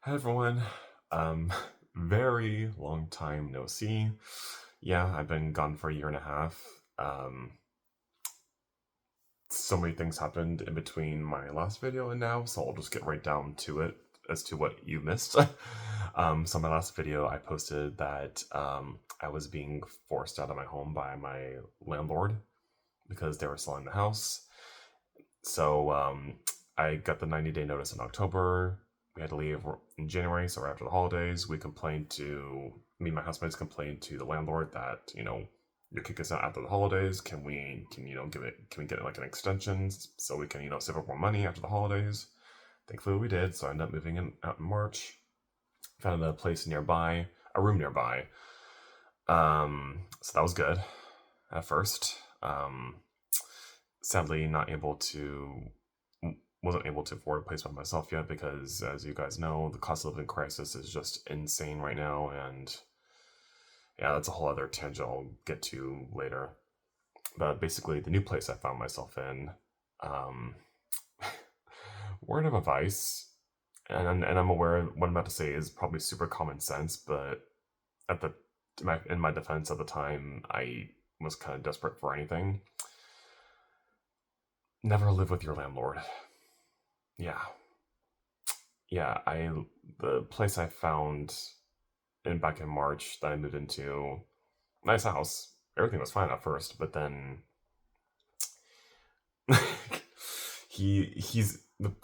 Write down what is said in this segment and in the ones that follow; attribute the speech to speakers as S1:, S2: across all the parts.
S1: Hi everyone. Um, very long time no see. Yeah, I've been gone for a year and a half. So many things happened in between my last video and now, so I'll just get right down to it as to what you missed. So my last video, I posted that I was being forced out of my home by my landlord because they were selling the house. So I got the 90-day notice in October. We had to leave in January, so right after the holidays, me and my housemates complained to the landlord that, you're kicking us out after the holidays. Can we get like an extension so we can, save up more money after the holidays? Thankfully we did, so I ended up out in March. Found a place nearby, a room nearby. So that was good at first. Sadly, not able to wasn't able to afford a place by myself yet because, as you guys know, the cost of living crisis is just insane right now, and yeah, that's a whole other tangent I'll get to later. But basically, the new place I found myself in, um, word of advice, and I'm aware what I'm about to say is probably super common sense, but at the in my defense at the time, I was kind of desperate for anything. Never live with your landlord. Yeah, yeah. The place I found back in March that I moved into, nice house. Everything was fine at first, but then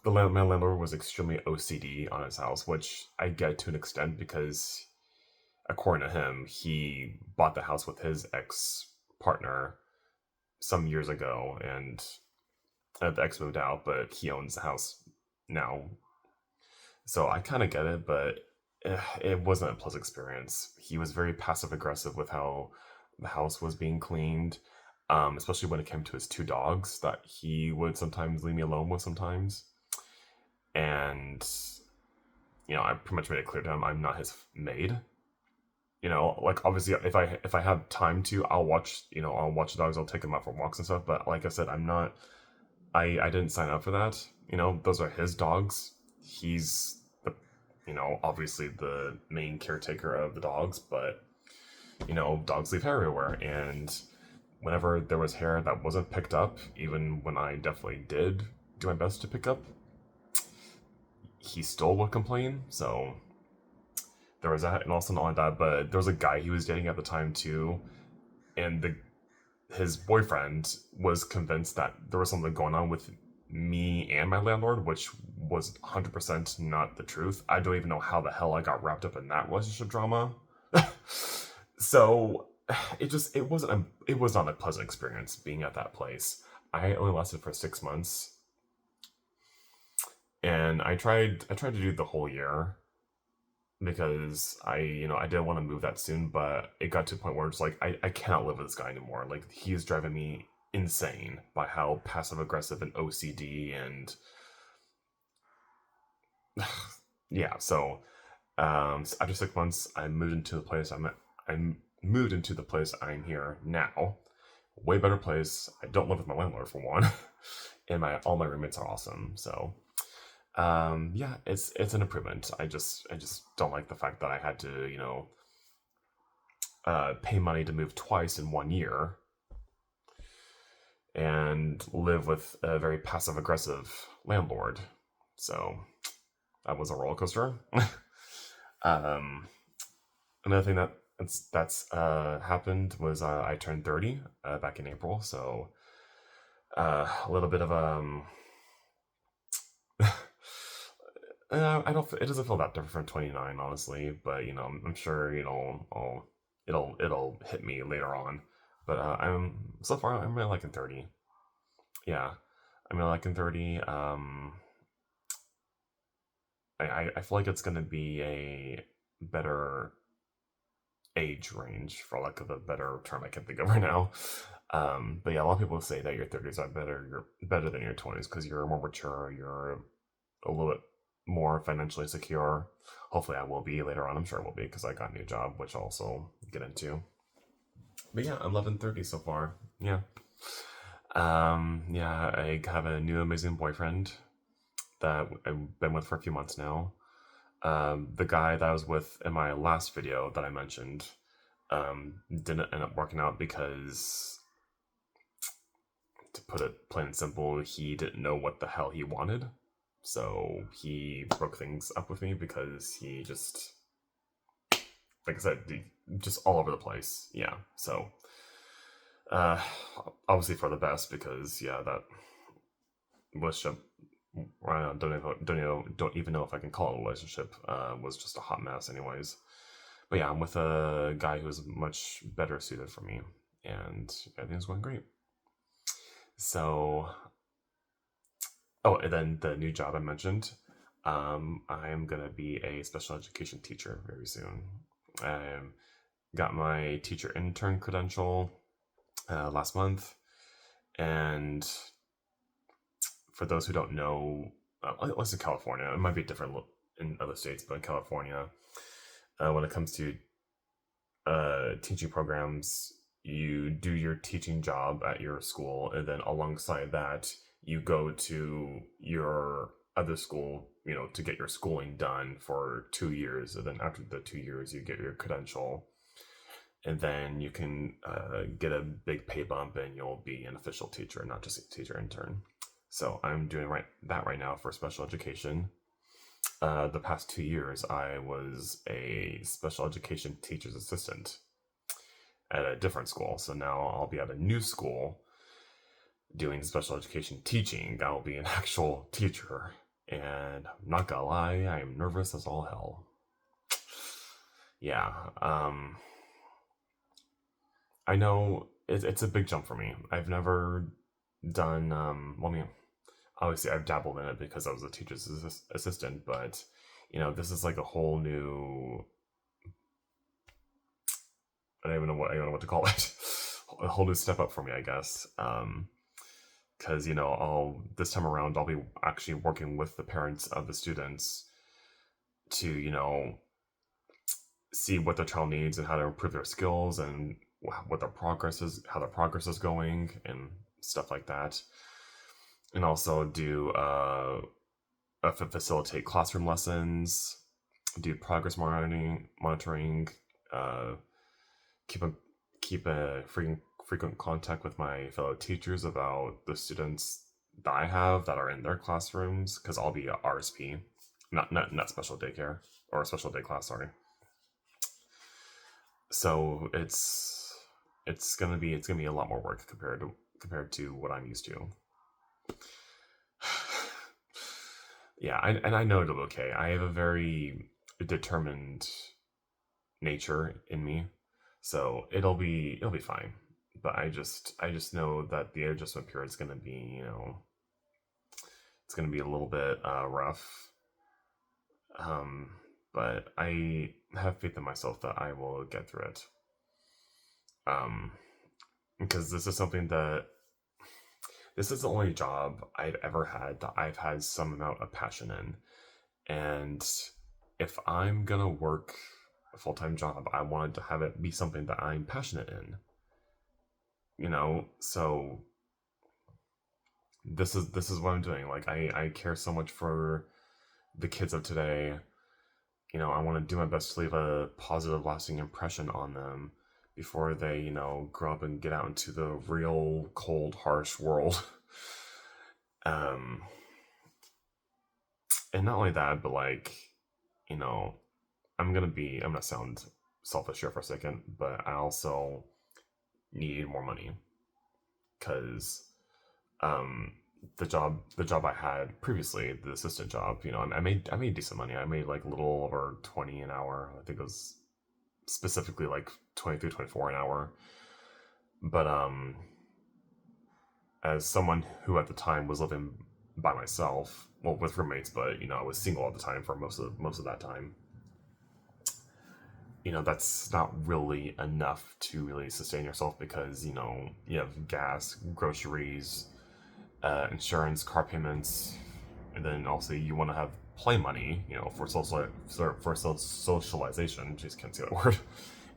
S1: my landlord was extremely OCD on his house, which I get to an extent because, according to him, he bought the house with his ex partner some years ago, and the ex moved out, but he owns the house now. So I kind of get it, but it wasn't a pleasant experience. He was very passive aggressive with how the house was being cleaned, especially when it came to his two dogs that he would sometimes leave me alone with sometimes. And I pretty much made it clear to him I'm not his maid. Like obviously if I have time to, I'll watch the dogs, I'll take them out for walks and stuff. But like I said, I'm not. I didn't sign up for that. Those are his dogs. He's obviously the main caretaker of the dogs, but dogs leave hair everywhere, and whenever there was hair that wasn't picked up, even when I definitely did do my best to pick up, he still would complain. So there was that, and also not only that, but there was a guy he was dating at the time too, and his boyfriend was convinced that there was something going on with me and my landlord, which was 100% not the truth. I don't even know how the hell I got wrapped up in that relationship drama. So it was not a pleasant experience being at that place. I only lasted for 6 months, and I tried to do the whole year because I didn't want to move that soon, but it got to a point where it's like I cannot live with this guy anymore. Like, he's driving me insane by how passive aggressive and OCD, and yeah. So after 6 months, I moved into the place I'm here now. Way better place. I don't live with my landlord for one, and my all my roommates are awesome. So yeah, it's an improvement. I just don't like the fact that I had to pay money to move twice in 1 year and live with a very passive aggressive landlord. So that was a roller coaster. um, Another thing that's happened was I turned 30 back in April, so a little bit of I don't. It doesn't feel that different from 29, honestly. But I'm sure it'll hit me later on. But I'm so far I'm really liking 30. Yeah, I'm really liking 30. I feel like it's gonna be a better age range, for lack of a better term I can think of right now. But yeah, a lot of people say that your 30s are better. You're better than your 20s because you're more mature. You're a little bit more financially secure. Hopefully, I will be later on. I'm sure I will be because I got a new job, which I'll also get into. But yeah, I'm loving 30 so far. Yeah. Yeah, I have a new amazing boyfriend that I've been with for a few months now. The guy that I was with in my last video that I mentioned didn't end up working out because, to put it plain and simple, he didn't know what the hell he wanted. So he broke things up with me because he just, like I said, just all over the place. Yeah. So, obviously for the best, because yeah, that relationship, I don't even know if I can call it a relationship, was just a hot mess anyways. But yeah, I'm with a guy who's much better suited for me, and everything's going great. So, oh, and then the new job I mentioned, I'm gonna be a special education teacher very soon. I got my teacher intern credential last month, and for those who don't know, at least in California, it might be different in other states, but in California, when it comes to teaching programs, you do your teaching job at your school, and then alongside that, you go to your other school, to get your schooling done for 2 years, and then after the 2 years, you get your credential, and then you can get a big pay bump, and you'll be an official teacher, not just a teacher intern. So I'm doing that right now for special education. The past 2 years, I was a special education teacher's assistant at a different school. So now I'll be at a new school doing special education teaching. I'll be an actual teacher. And I'm not gonna lie, I am nervous as all hell. Yeah. I know it's a big jump for me. I've never done, obviously I've dabbled in it because I was a teacher's assistant, but this is like a whole new, I don't know what to call it. A whole new step up for me, I guess. Because this time around I'll be actually working with the parents of the students to see what their child needs and how to improve their skills and what how their progress is going and stuff like that, and also do facilitate classroom lessons, do progress monitoring, keep a frequent contact with my fellow teachers about the students that I have that are in their classrooms, because I'll be a RSP, not special daycare or special day class. Sorry. So it's gonna be a lot more work compared to what I'm used to. Yeah, I know it'll be okay. I have a very determined nature in me, so it'll be fine. But I just know that the adjustment period is gonna be, it's gonna be a little bit rough. But I have faith in myself that I will get through it. Because this is the only job I've ever had that I've had some amount of passion in. And if I'm gonna work a full-time job, I wanted to have it be something that I'm passionate in. So this is what I'm doing. Like I care so much for the kids of today. I want to do my best to leave a positive, lasting impression on them before they, grow up and get out into the real, cold, harsh world. And not only that, but I'm gonna sound selfish here for a second, but I also need more money, because the job I had previously, the assistant job, I made decent money. I made like a little over 20 an hour. I think it was specifically like 23, 24 an hour. But as someone who at the time was living by myself, well, with roommates, but I was single at the time for most of that time. That's not really enough to really sustain yourself, because you have gas, groceries, insurance, car payments, and then also you want to have play money, for socialization. Just can't say that word,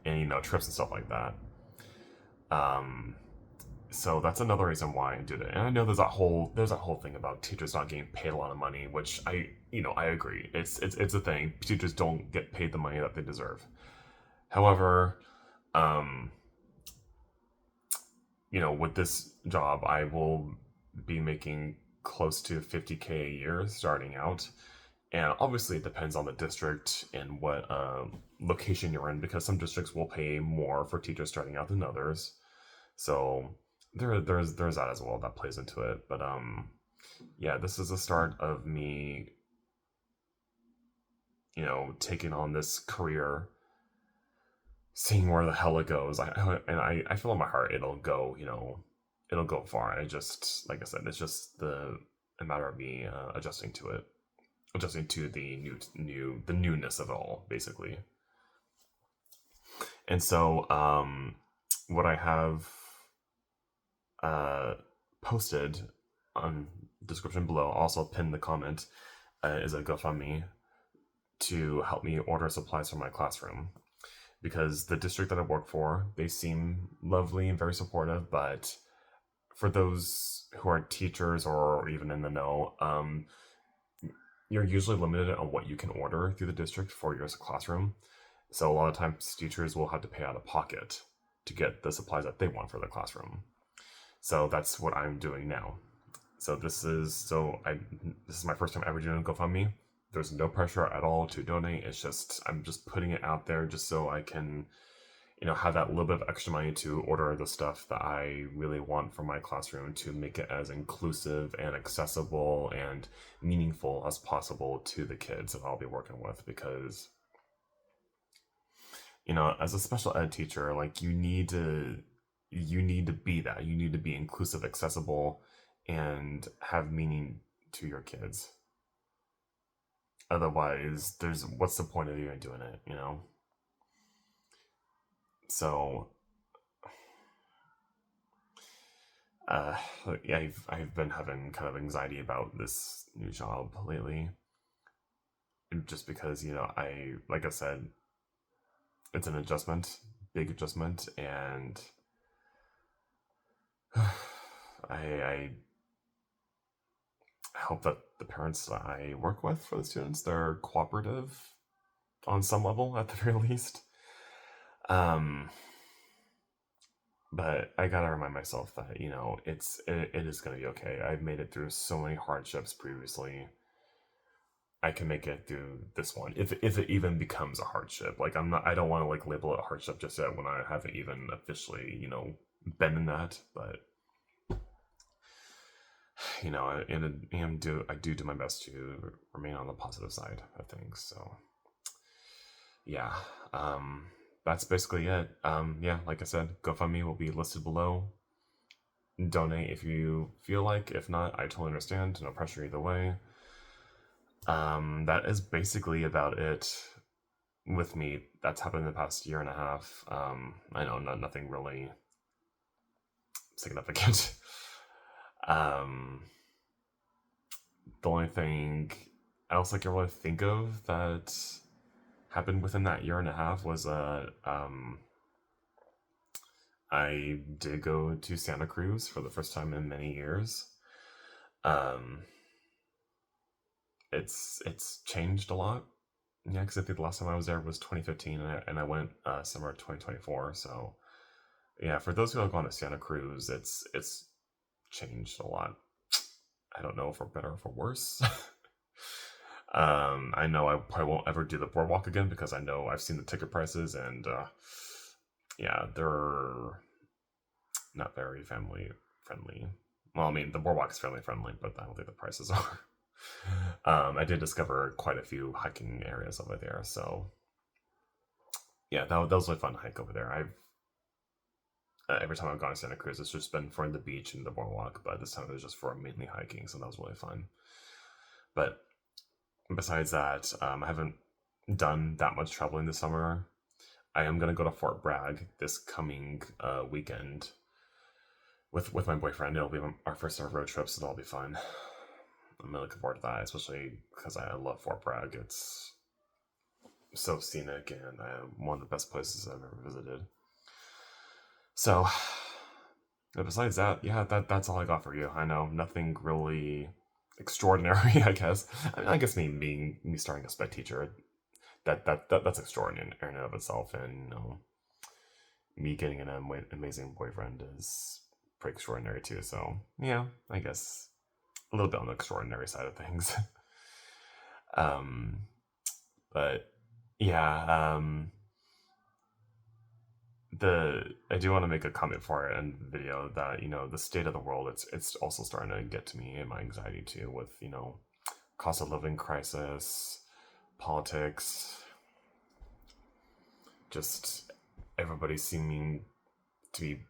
S1: and trips and stuff like that. So that's another reason why I did it. And I know there's that whole thing about teachers not getting paid a lot of money, which I agree. It's a thing. Teachers don't get paid the money that they deserve. However, um, with this job, I will be making close to 50K a year starting out. And obviously, it depends on the district and what location you're in, because some districts will pay more for teachers starting out than others. So there's that as well that plays into it. But yeah, this is the start of me, taking on this career, seeing where the hell it goes. I feel in my heart it'll go, it'll go far. I just, like I said, it's just a matter of me adjusting to it, adjusting to the the newness of it all, basically. And so, what I have uh, posted on the description below, also pinned the comment, is a GoFundMe to help me order supplies for my classroom, because the district that I work for, they seem lovely and very supportive, but for those who are teachers or even in the know, you're usually limited on what you can order through the district for your classroom. So a lot of times teachers will have to pay out of pocket to get the supplies that they want for the classroom. So that's what I'm doing now. So this is my first time ever doing GoFundMe. There's no pressure at all to donate. It's just I'm just putting it out there just so I can, have that little bit of extra money to order the stuff that I really want for my classroom, to make it as inclusive and accessible and meaningful as possible to the kids that I'll be working with. Because, as a special ed teacher, like you need to be that. You need to be inclusive, accessible, and have meaning to your kids. Otherwise, there's what's the point of even doing it? So, uh, yeah, I've been having kind of anxiety about this new job lately, just because I like I said, it's an adjustment, big adjustment, and I hope that the parents that I work with for the students, they're cooperative on some level at the very least. Um, but I gotta remind myself that it is gonna be okay. I've made it through so many hardships previously. I can make it through this one if it even becomes a hardship. Like I don't want to like label it a hardship just yet when I haven't even officially been in that. But I do my best to remain on the positive side of things. So yeah, that's basically it. Yeah, like I said, GoFundMe will be listed below. Donate if you feel like. If not, I totally understand. No pressure either way. That is basically about it with me. That's happened in the past year and a half. I know nothing really significant. um, the only thing else I can really think of that happened within that year and a half was I did go to Santa Cruz for the first time in many years. Um, it's changed a lot. Yeah, because I think the last time I was there was 2015, and I went summer 2024. So yeah, for those who have gone to Santa Cruz, it's changed a lot. I don't know if for better or for worse. I know I probably won't ever do the boardwalk again, because I know I've seen the ticket prices, and yeah, they're not very family friendly. Well, I mean, the boardwalk is family friendly, but I don't think the prices are. I did discover quite a few hiking areas over there, so yeah, that was really fun to hike over there. I've every time I've gone to Santa Cruz, it's just been for the beach and the boardwalk, but this time it was just for mainly hiking, so that was really fun. But besides that, I haven't done that much traveling this summer. I am gonna go to Fort Bragg this coming weekend with my boyfriend. It'll be our first ever road trip, so that'll be fun. I'm really looking forward to that, especially because I love Fort Bragg. It's so scenic and one of the best places I've ever visited. So But besides that, yeah, that's all I got for you. I know nothing really extraordinary. I guess. I mean, I guess me starting a sped teacher, that's extraordinary in and of itself, and me getting an amazing boyfriend is pretty extraordinary too. So yeah, I guess a little bit on the extraordinary side of things. um, but yeah, the I do want to make a comment for it in the video that the state of the world, it's also starting to get to me and my anxiety too, with cost of living crisis, politics, just everybody seeming to be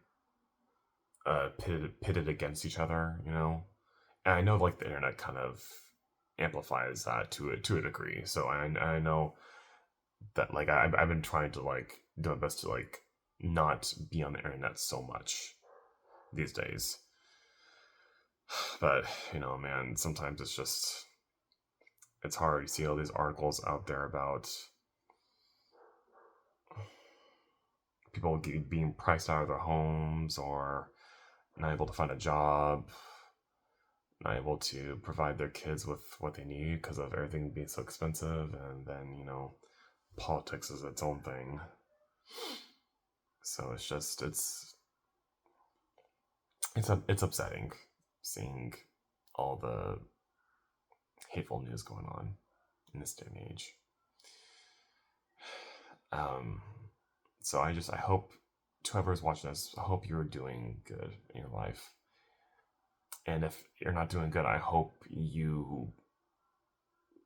S1: pitted against each other, and I know like the internet kind of amplifies that to a degree. So I know that like I've been trying to like do my best to like not be on the internet so much these days. But man, sometimes it's hard. You see all these articles out there about people being priced out of their homes, or not able to find a job, not able to provide their kids with what they need because of everything being so expensive, and then politics is its own thing. So it's upsetting seeing all the hateful news going on in this day and age. So I hope, to whoever's watching this, I hope you're doing good in your life. And if you're not doing good, I hope you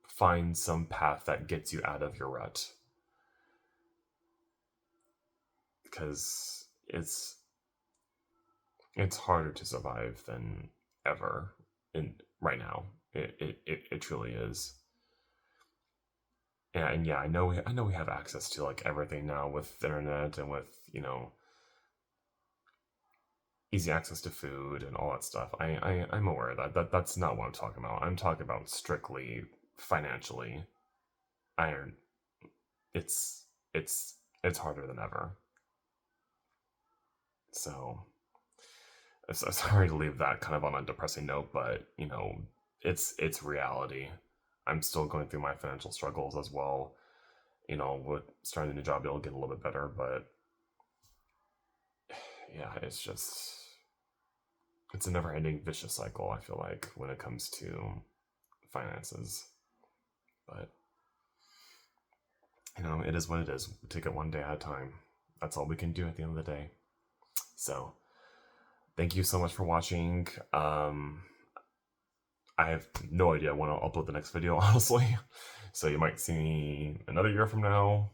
S1: find some path that gets you out of your rut. Because it's harder to survive than ever right now. It truly is. And yeah, I know we have access to like everything now with the internet and with easy access to food and all that stuff. I'm aware of that's not what I'm talking about. I'm talking about strictly financially. Iron it's it's harder than ever. So I'm sorry to leave that kind of on a depressing note, but it's reality. I'm still going through my financial struggles as well. With starting a new job, it'll get a little bit better, but yeah, it's a never-ending vicious cycle, I feel like, when it comes to finances. But it is what it is. We take it one day at a time. That's all we can do at the end of the day. So thank you so much for watching. I have no idea when I'll upload the next video, honestly. So you might see me another year from now,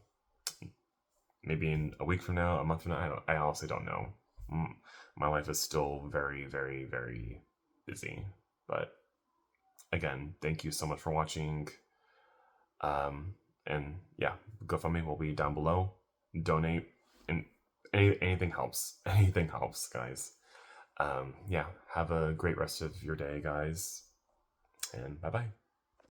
S1: maybe in a week from now, a month from now. I honestly don't know. My life is still very, very, very busy. But again, thank you so much for watching. And yeah, GoFundMe will be down below. Donate, and anything helps. Anything helps, guys. Yeah, have a great rest of your day, guys. And bye bye.